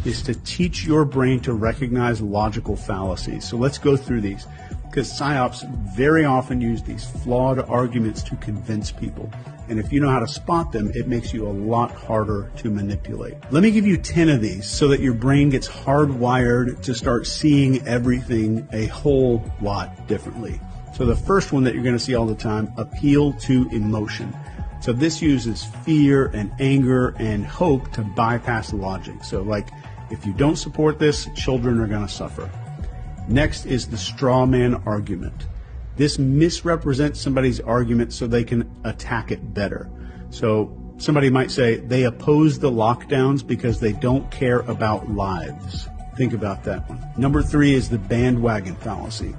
is to teach your brain to recognize logical fallacies. So let's go through these, because Psy-Ops very often use these flawed arguments to convince people. And if you know how to spot them, it makes you a lot harder to manipulate. Let me give you 10 of these so that your brain gets hardwired to start seeing everything a whole lot differently. So the first one that you're going to see all the time, appeal to emotion. So this uses fear and anger and hope to bypass logic. So like, if you don't support this, children are going to suffer. Next is the straw man argument. This misrepresents somebody's argument so they can attack it better. So somebody might say they oppose the lockdowns because they don't care about lives. Think about that one. Number 3 is the bandwagon fallacy.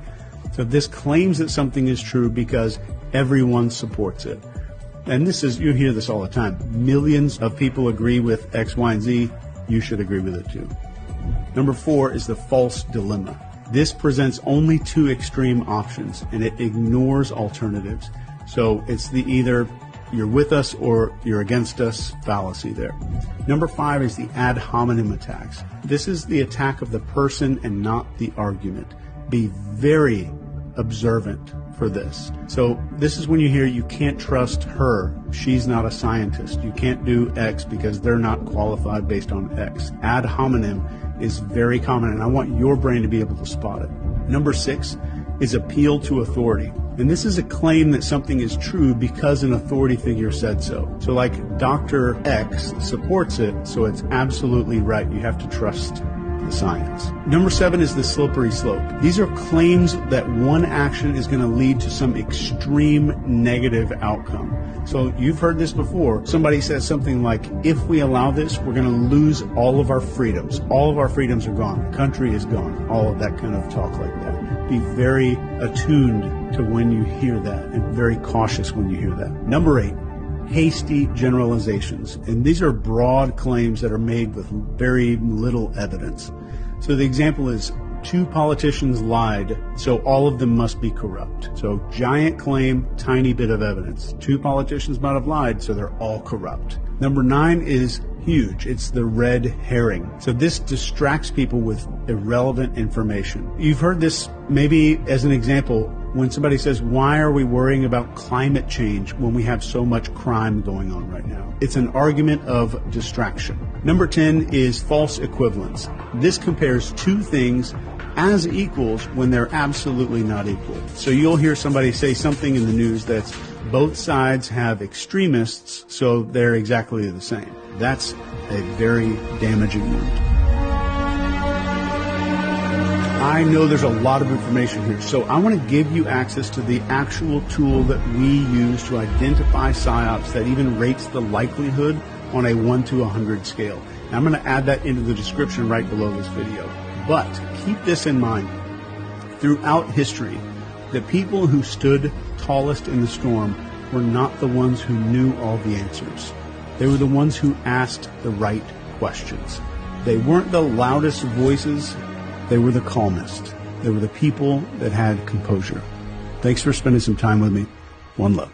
So this claims that something is true because everyone supports it. And this is, you hear this all the time. Millions of people agree with X, Y, and Z. You should agree with it too. Number 4 is the false dilemma. This presents only 2 extreme options and it ignores alternatives. So it's the either you're with us or you're against us fallacy there. Number 5 is the ad hominem attacks. This is the attack of the person and not the argument. Be very observant for this. So this is when you hear you can't trust her. She's not a scientist. You can't do X because they're not qualified based on X. Ad hominem is very common, and I want your brain to be able to spot it. Number 6 is appeal to authority. And this is a claim that something is true because an authority figure said so. So like Dr. X supports it, so it's absolutely right. You have to trust the science. Number 7 is the slippery slope. These are claims that one action is going to lead to some extreme negative outcome. So you've heard this before. Somebody says something like, if we allow this, we're going to lose all of our freedoms. All of our freedoms are gone. The country is gone. All of that kind of talk like that. Be very attuned to when you hear that and very cautious when you hear that. Number 8. Hasty generalizations. And these are broad claims that are made with very little evidence. So the example is 2 politicians lied, so all of them must be corrupt. So giant claim, tiny bit of evidence. 2 politicians might have lied, so they're all corrupt. Number 9 is huge. It's the red herring. So this distracts people with irrelevant information. You've heard this maybe as an example when somebody says, why are we worrying about climate change when we have so much crime going on right now? It's an argument of distraction. Number 10 is false equivalence. This compares 2 things as equals when they're absolutely not equal. So you'll hear somebody say something in the news that's both sides have extremists, so they're exactly the same. That's a very damaging one. I know there's a lot of information here, so I want to give you access to the actual tool that we use to identify Psy-Ops that even rates the likelihood on a 1 to 100 scale. Now, I'm going to add that into the description right below this video. But keep this in mind. Throughout history, the people who stood tallest in the storm were not the ones who knew all the answers. They were the ones who asked the right questions. They weren't the loudest voices. They were the calmest. They were the people that had composure. Thanks for spending some time with me. One love.